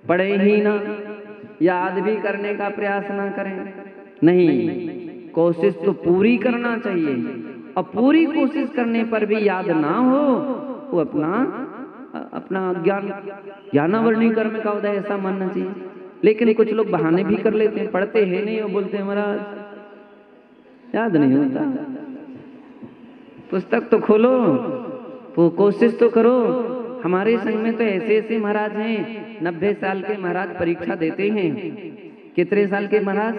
पढ़े ही ना, याद भी करने का प्रयास ना करें। नहीं, कोशिश तो पूरी करना चाहिए, और पूरी कोशिश करने पर भी याद ना हो, वो अपना ज्ञानावरणी कर्म का उदय ऐसा मानना चाहिए। लेकिन कुछ लोग बहाने भी कर लेते हैं, पढ़ते हैं नहीं और बोलते हैं महाराज याद नहीं होता। पुस्तक तो खोलो, वो कोशिश तो करो। हमारे संग में तो ऐसे ऐसे महाराज हैं, 90 साल के महाराज परीक्षा देते हैं। कितने साल के महाराज?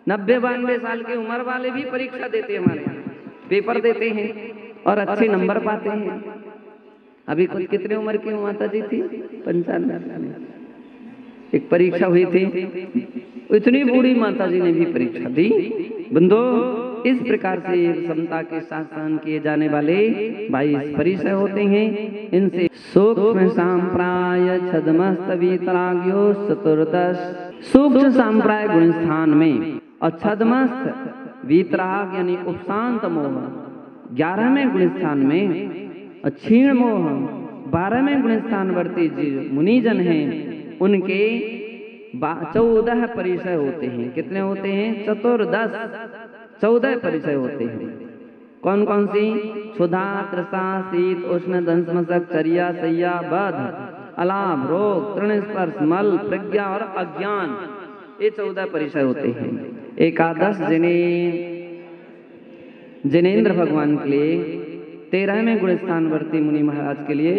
90-92 साल की उम्र वाले भी परीक्षा देते हैं, हमारे पेपर देते हैं और अच्छे नंबर पाते हैं। अभी कुछ कितने उम्र की माता जी थी? 95। एक परीक्षा हुई थी, इतनी बूढ़ी माता जी ने भी परीक्षा दी। बंदो, इस प्रकार से समता के साथ सहन किए जाने वाले 22 परिचय होते हैं। इनसे सूक्ष्म सांप्राय छदमस्त वीतराग्यो चतुर्दश। सूक्ष्म सांप्राय गुण स्थान में और छदमस्त वीतराग यानी उपशांत मोह 11वें गुण स्थान में, और क्षीण मोह 12वें गुण स्थान वर्ती मुनिजन हैं, उनके 14 परिचय होते हैं। कितने होते हैं? चतुर्दश, 14 परिचय होते हैं। कौन कौन सी? क्षुधा, तृषा, शीत, उष्ण, दंशमशक, चर्या, शय्या, बध, अलाभ, रोग, तृण स्पर्श, मल, प्रज्ञा और अज्ञान, ये 14 परिचय होते हैं। एकादश जिनेन्द्र भगवान के लिए, 13वें गुण स्थानवर्ती मुनि महाराज के लिए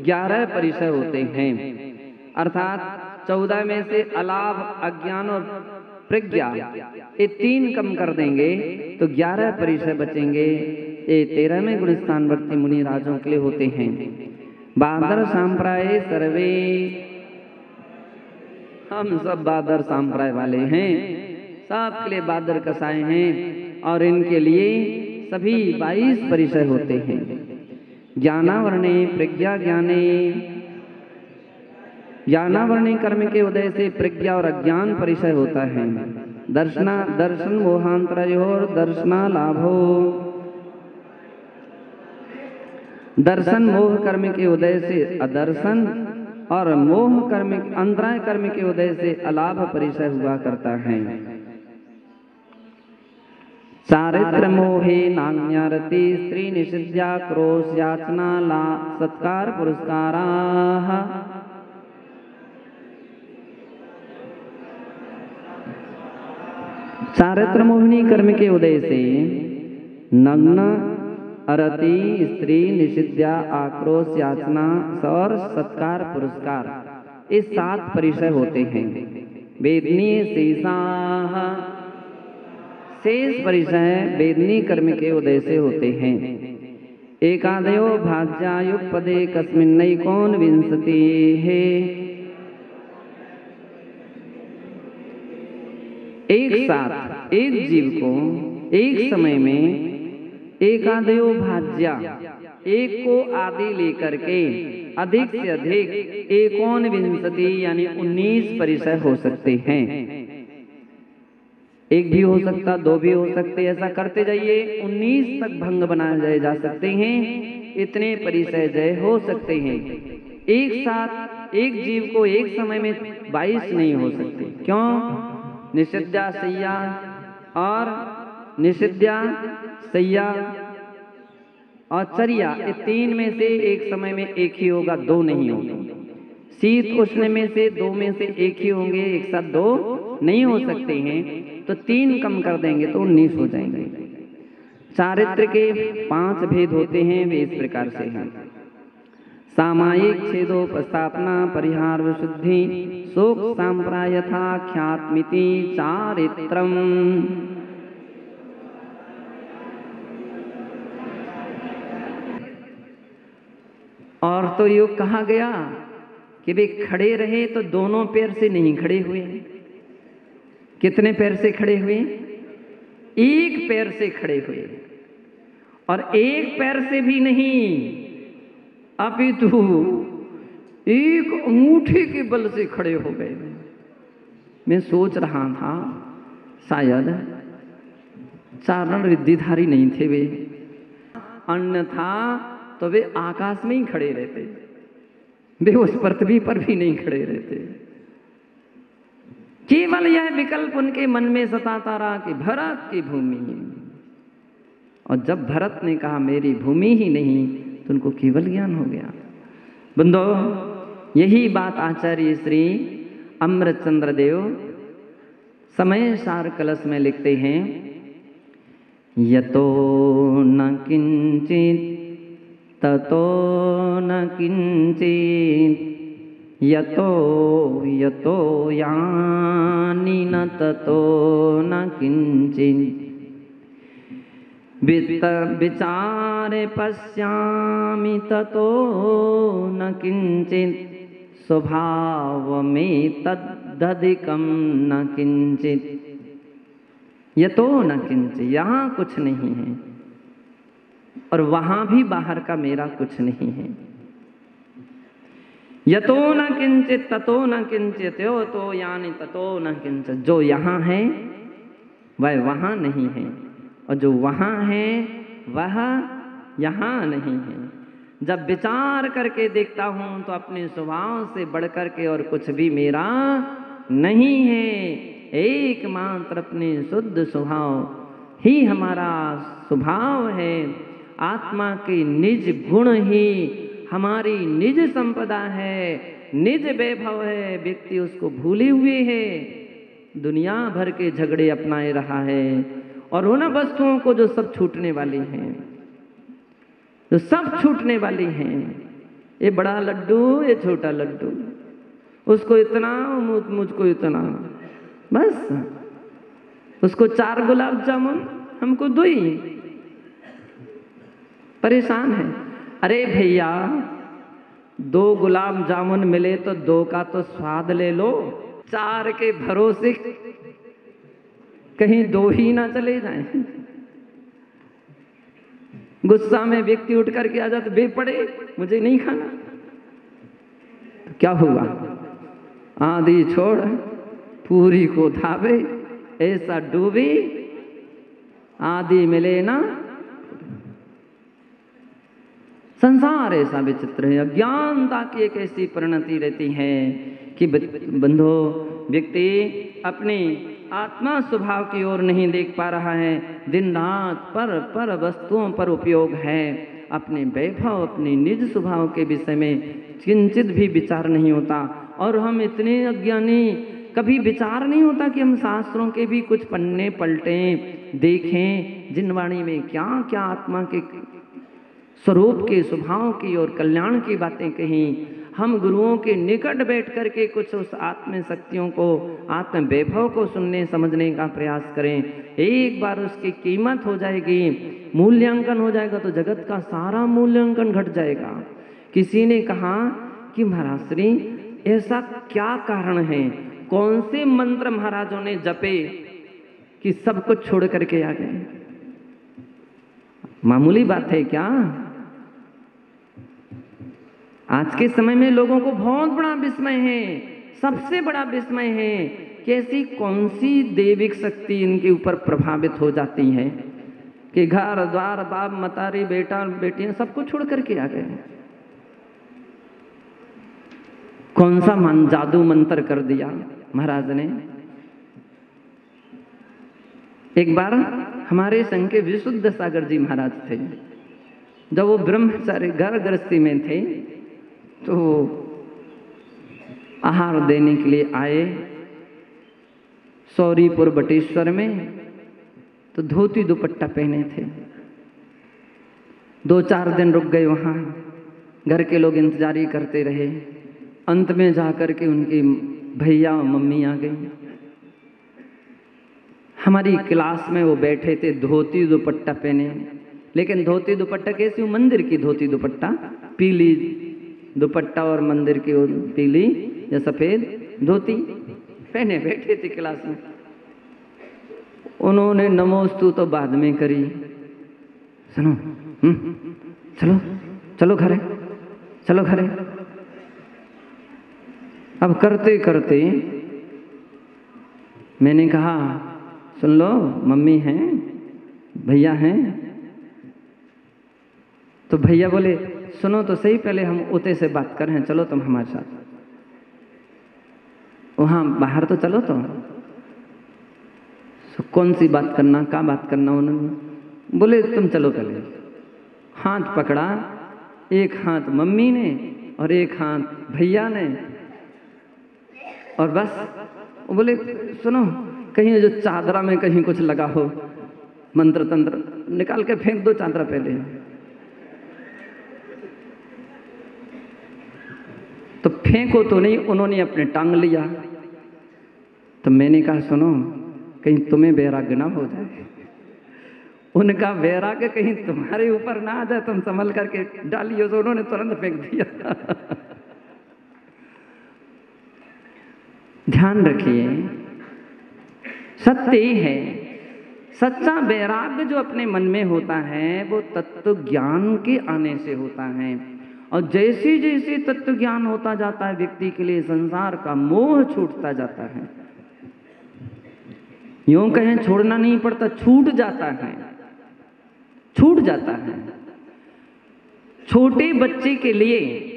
11 परिचय होते हैं। अर्थात 14 में से अलाभ, अज्ञान और प्रज्ञा ये 3 कम कर देंगे तो 11 परिचय बचेंगे। ये 13वें गुण स्थानवर्ती मुनि राजों के लिए होते हैं। बादर सांप्राय सर्वे, हम सब बादर सांप्राय वाले हैं, सब के लिए बादर कसाए हैं, और इनके लिए सभी 22 परिचय होते हैं। ज्ञानावरणे प्रज्ञा ज्ञाने, ज्ञानावरणी कर्म के उदय से प्रज्ञा और अज्ञान परिचय होता है। दर्शन मोहांतरयोर दर्शना लाभो, दर्शन मोह कर्म के उदय से अदर्शन और मोह कर्म अंतराय कर्म के उदय से अलाभ परिचय हुआ करता है। चारित्र मोहे नाज्ञारति स्त्री निषिद्या क्रोश याचना ला सत्कार पुरस्काराः। चारित्र मोहिनी कर्म के उदय से नग्न, अरति, स्त्री, निषिद्या, आक्रोश, याचना और सत्कार पुरस्कार, ये 7 परिचय होते हैं। वेदनी शेषाः, शेष परिचय वेदनी कर्म के उदय से होते हैं। एकादयो भाज्यायुक्पदे कस्मिन्नैकोन विंशतिः, एक साथ एक जीव को एक समय में एकादयो भाज्या, एक को आदि लेकर के अधिक से अधिक एकोन विंशति यानी 19 परिचय हो सकते हैं। एक भी हो सकता, 2 भी हो सकते, ऐसा करते जाइए 19 तक भंग बनाए जा सकते हैं। इतने परिचय जय हो सकते हैं। एक साथ एक जीव को एक समय में 22 नहीं हो सकते। क्यों? निषिद्या शय्या और निषिद्या शय्या और चर्या, ये 3 में से एक समय में एक ही होगा, 2 नहीं होंगे। शीत उष्ण में से 2 में से एक ही होंगे, एक साथ 2 नहीं हो सकते हैं। तो 3 कम कर देंगे तो 19 हो जाएंगे। चारित्र के 5 भेद होते हैं, वे इस प्रकार से हैं। सामायिक छेदोपस्थापना परिहार विशुद्धि शोक सांप्रायथा ख्यात्मिति चारित्रम। और तो योग कहा गया कि वे खड़े रहे तो दोनों पैर से नहीं खड़े हुए। कितने पैर से खड़े हुए? एक पैर से खड़े हुए, और एक पैर से भी नहीं अपितु एक अंगूठे के बल से खड़े हो गए। मैं सोच रहा था शायद चारण रिद्धिधारी नहीं थे वे, अन्यथा तो वे आकाश में ही खड़े रहते। वे उस पृथ्वी पर भी नहीं खड़े रहते। केवल यह विकल्प उनके मन में सताता रहा कि भरत की भूमि है। और जब भरत ने कहा मेरी भूमि ही नहीं, तो उनको केवल ज्ञान हो गया। बंदो, यही बात आचार्य श्री अमृतचंद्र देव समय सार कलश में लिखते हैं। यतो न किंचित ततो न किंचित, यतो यतो यानि न ततो न किंचित, विचारे पश्यामि ततो न किंचित, स्वभाव में तदधिकम न किंचित। यतो न किंचित, यहाँ कुछ नहीं है और वहां भी बाहर का मेरा कुछ नहीं है। यतो न किंचित ततो न किंचित, यो तो यानी ततो न किंचित। जो यहाँ है वह वहां नहीं है और जो वहां है वह यहाँ नहीं है। जब विचार करके देखता हूं तो अपने स्वभाव से बढ़कर के और कुछ भी मेरा नहीं है। एकमात्र अपने शुद्ध स्वभाव ही हमारा स्वभाव है। आत्मा के निज गुण ही हमारी निज संपदा है, निज वैभव है। व्यक्ति उसको भूले हुए है, दुनिया भर के झगड़े अपनाए रहा है और उन वस्तुओं को जो सब छूटने वाली हैं, जो सब छूटने वाली हैं। ये बड़ा लड्डू, ये छोटा लड्डू, उसको इतना, मुझको इतना, बस। उसको 4 गुलाब जामुन, हमको 2 ही। परेशान है। अरे भैया, 2 गुलाब जामुन मिले तो 2 का तो स्वाद ले लो। 4 के भरोसे कहीं 2 ही ना चले जाएं। गुस्सा में व्यक्ति उठ करके आ जाता, बेपड़े मुझे नहीं खाना। तो क्या हुआ? आधी छोड़ पूरी को धावे, ऐसा डूबी आधी मिले ना। संसार ऐसा विचित्र है। अज्ञानता की एक ऐसी परिणति रहती है कि बंधो, व्यक्ति अपनी आत्मा स्वभाव की ओर नहीं देख पा रहा है। दिन रात पर वस्तुओं पर उपयोग है। अपने वैभव, अपने निज स्वभाव के विषय में किंचित भी विचार नहीं होता। और हम इतने अज्ञानी, कभी विचार नहीं होता कि हम शास्त्रों के भी कुछ पन्ने पलटें, देखें जिन वाणी में क्या क्या आत्मा के स्वरूप के, स्वभाव की और कल्याण की बातें कहीं। हम गुरुओं के निकट बैठ करके कुछ उस आत्म शक्तियों को, आत्म वैभव को सुनने समझने का प्रयास करें। एक बार उसकी कीमत हो जाएगी, मूल्यांकन हो जाएगा तो जगत का सारा मूल्यांकन घट जाएगा। किसी ने कहा कि महाराज श्री, ऐसा क्या कारण है, कौन से मंत्र महाराजों ने जपे कि सब कुछ छोड़ करके आ गए? मामूली बात है क्या? आज के समय में लोगों को बहुत बड़ा विस्मय है, सबसे बड़ा विस्मय है कि ऐसी कौन सी दैविक शक्ति इनके ऊपर प्रभावित हो जाती है कि घर द्वार, बाप मतारी, बेटा बेटियां सबको छोड़ करके आ गए। कौन सा जादू मंत्र कर दिया महाराज ने? एक बार हमारे संघ के विशुद्ध सागर जी महाराज थे, जब वो ब्रह्मचारी घर गृहस्थी में थे तो आहार देने के लिए आए सौरीपुर बटेश्वर में। तो धोती दुपट्टा पहने थे। 2-4 दिन रुक गए वहाँ। घर के लोग इंतजारी करते रहे। अंत में जाकर के उनकी भैया और मम्मी आ गई। हमारी क्लास में वो बैठे थे, धोती दुपट्टा पहने। लेकिन धोती दुपट्टा कैसी? वो मंदिर की धोती दुपट्टा, पीली दुपट्टा और मंदिर की पीली या सफेद धोती पहने बैठे थे क्लास में। उन्होंने नमोस्तु तो बाद में करी। सुनो, चलो चलो घरे, चलो घरे। अब करते करते मैंने कहा, सुन लो, मम्मी हैं, भैया हैं। तो भैया बोले, सुनो तो सही, पहले हम उते से बात कर रहे हैं, चलो तुम हमारे साथ वहाँ बाहर तो चलो। तो कौन सी बात करना, क्या बात करना? उन्होंने बोले तुम चलो पहले। हाथ पकड़ा, एक हाथ मम्मी ने और एक हाथ भैया ने, और बस वो बोले सुनो, कहीं जो चादरा में कहीं कुछ लगा हो, मंत्र तंत्र निकाल के फेंक दो चादरा पहले। तो फेंको तो नहीं, उन्होंने अपने टांग लिया। तो मैंने कहा सुनो, कहीं तुम्हें वैराग्य ना हो जाए, उनका वैराग्य कहीं तुम्हारे ऊपर ना आ जाए, तुम संभल करके डालियो। तो उन्होंने तुरंत फेंक दिया। ध्यान रखिए, सत्य ही है, सच्चा वैराग्य जो अपने मन में होता है वो तत्व ज्ञान के आने से होता है। और जैसे जैसे तत्व ज्ञान होता जाता है, व्यक्ति के लिए संसार का मोह छूटता जाता है। यूं कहें छोड़ना नहीं पड़ता, छूट जाता है, छूट जाता है। छोटे बच्चे के लिए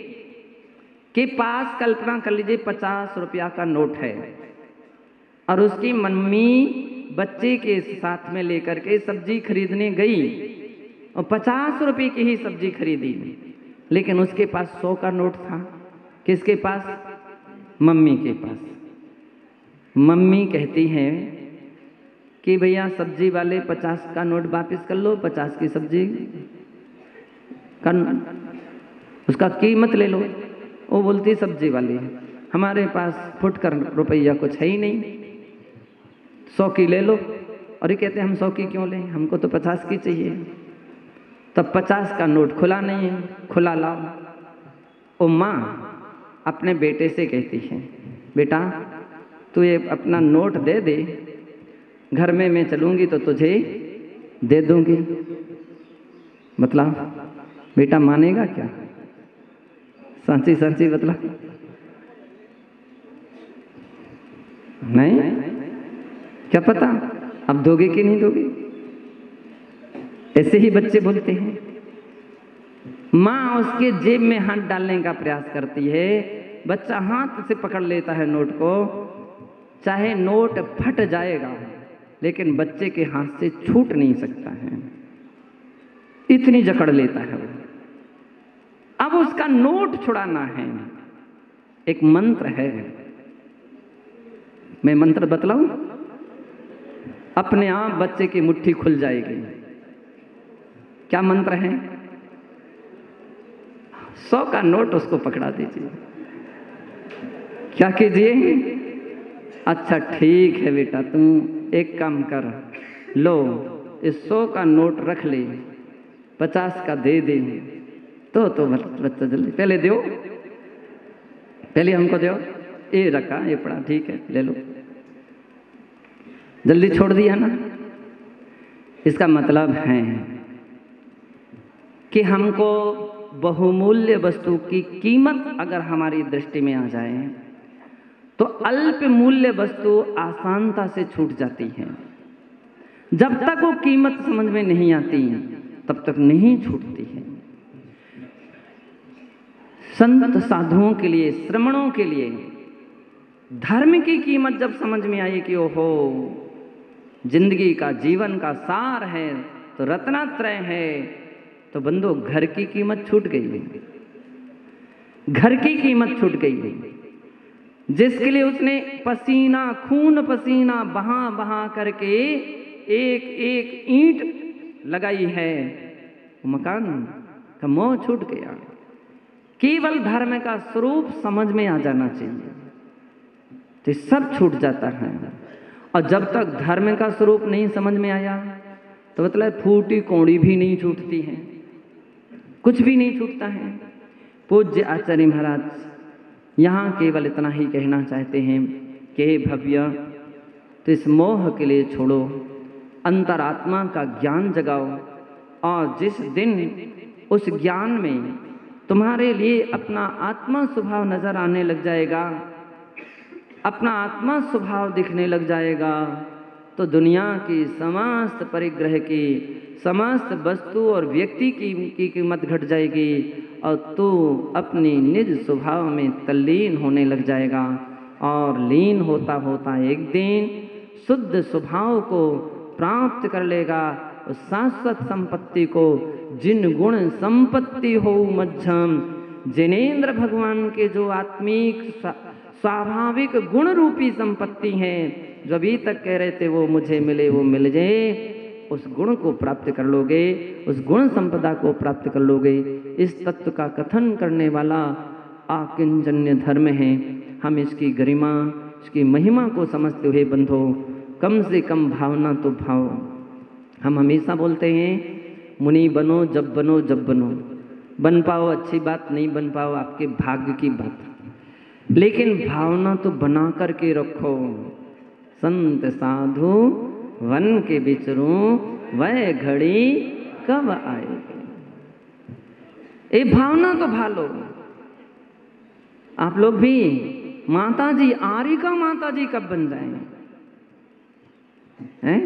के पास कल्पना कर लीजिए 50 रुपया का नोट है, और उसकी मम्मी बच्चे के साथ में लेकर के सब्जी खरीदने गई और 50 रुपए की ही सब्जी खरीदी, लेकिन उसके पास 100 का नोट था। किसके पास? मम्मी के पास। मम्मी कहती है कि भैया सब्जी वाले 50 का नोट वापस कर लो, 50 की सब्जी का उसका कीमत ले लो। वो बोलती सब्जी वाली हमारे पास फुटकर रुपया कुछ है ही नहीं, 100 की ले लो। और ये कहते हम 100 की क्यों लें, हमको तो 50 की चाहिए। तब 50 का नोट खुला नहीं है, खुला लाओ। वो माँ अपने बेटे से कहती है बेटा तू ये अपना नोट दे दे, घर में मैं चलूंगी तो तुझे दे दूंगी। मतलब बेटा मानेगा क्या? सांची सांची बतला नहीं, क्या पता अब दोगे कि नहीं दोगे। ऐसे ही बच्चे बोलते हैं। माँ उसके जेब में हाथ डालने का प्रयास करती है, बच्चा हाथ से पकड़ लेता है नोट को, चाहे नोट फट जाएगा लेकिन बच्चे के हाथ से छूट नहीं सकता है, इतनी जकड़ लेता है वो। अब उसका नोट छुड़ाना है। एक मंत्र है, मैं मंत्र बतलाऊं, अपने आप बच्चे की मुट्ठी खुल जाएगी। क्या मंत्र है? 100 का नोट उसको पकड़ा दीजिए। क्या कीजिए? अच्छा ठीक है बेटा, तुम एक काम कर लो, इस 100 का नोट रख ले, 50 का दे दे। तो बच्चा जल्दी पहले दो, पहले हमको दो। ये रखा, ये पड़ा, ठीक है ले लो। जल्दी छोड़ दिया ना। इसका मतलब है कि हमको बहुमूल्य वस्तु की कीमत अगर हमारी दृष्टि में आ जाए तो अल्प मूल्य वस्तु आसानता से छूट जाती है। जब तक वो कीमत समझ में नहीं आती तब तक नहीं छूटती है। संत साधुओं के लिए, श्रमणों के लिए धर्म की कीमत जब समझ में आई कि ओहो जिंदगी का, जीवन का सार है तो रत्नात्रय है, तो बंदो घर की कीमत छूट गई। घर की कीमत छूट गई। जिसके लिए उसने पसीना, खून पसीना बहा बहा करके एक एक ईंट लगाई है, मकान का मोह छूट गया। केवल धर्म का स्वरूप समझ में आ जाना चाहिए तो सब छूट जाता है। और जब तक धर्म का स्वरूप नहीं समझ में आया तो मतलब फूटी कौड़ी भी नहीं छूटती है, कुछ भी नहीं छूटता है। पूज्य आचार्य महाराज यहाँ केवल इतना ही कहना चाहते हैं कि हे भव्य, तो इस मोह के लिए छोड़ो, अंतरात्मा का ज्ञान जगाओ, और जिस दिन उस ज्ञान में तुम्हारे लिए अपना आत्मा स्वभाव नजर आने लग जाएगा, अपना आत्मा स्वभाव दिखने लग जाएगा, तो दुनिया की समस्त परिग्रह की समस्त वस्तु और व्यक्ति की कीमत घट जाएगी और तू अपनी निज स्वभाव में तल्लीन होने लग जाएगा और लीन होता होता एक दिन शुद्ध स्वभाव को प्राप्त कर लेगा। उस शाश्वत संपत्ति को जिन गुण संपत्ति हो मध्यम, जिनेन्द्र भगवान के जो आत्मिक स्वाभाविक गुण रूपी संपत्ति है, जो अभी तक कह रहे थे वो मुझे मिले वो मिल जाए, उस गुण को प्राप्त कर लोगे, उस गुण संपदा को प्राप्त कर लोगे। इस तत्व का कथन करने वाला आकिंचन्य धर्म है। हम इसकी गरिमा, इसकी महिमा को समझते हुए बंधो, कम से कम भावना तो भाव। हम हमेशा बोलते हैं मुनि बनो जब बनो जब बनो, बन पाओ अच्छी बात, नहीं बन पाओ आपके भाग्य की बात, लेकिन भावना तो बना करके रखो। संत साधु वन के बिचरूं, वह घड़ी कब आएगी। ये भावना तो भालो। आप लोग भी माता जी, आरिका माता जी कब बन जाएंगे, हैं?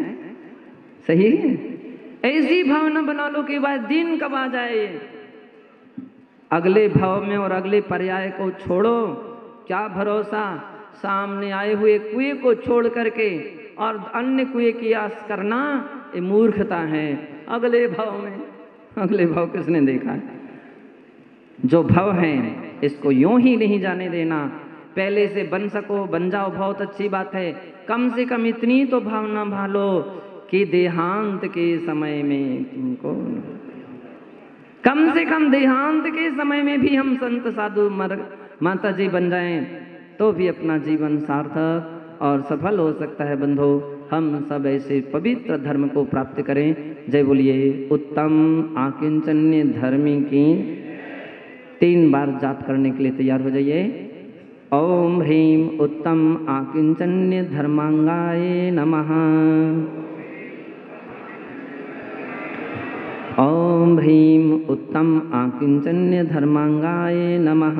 सही है? ऐसी भावना बना लो कि वह दिन कब आ जाए। अगले भाव में और अगले पर्याय को छोड़ो। क्या भरोसा, सामने आए हुए कुएं को छोड़ करके और अन्य कुएं की आस करना, ये मूर्खता है। अगले भाव में, अगले भाव किसने देखा है? जो भाव है इसको यूं ही नहीं जाने देना। पहले से बन सको बन जाओ, बहुत अच्छी बात है। कम से कम इतनी तो भावना भालो कि देहांत के समय में तुमको, कम से कम देहांत के समय में भी हम संत साधु माता जी बन जाएं तो भी अपना जीवन सार्थक और सफल हो सकता है। बंधो, हम सब ऐसे पवित्र धर्म को प्राप्त करें। जय बोलिए उत्तम आकिंचन्य धर्मी की 3 बार जाप करने के लिए तैयार हो जाइए। ओम ह्रीम उत्तम आकिंचन्य धर्मांगाय नमः। ओम ह्रीम उत्तम आकिंचन्य धर्मांगाय नमः।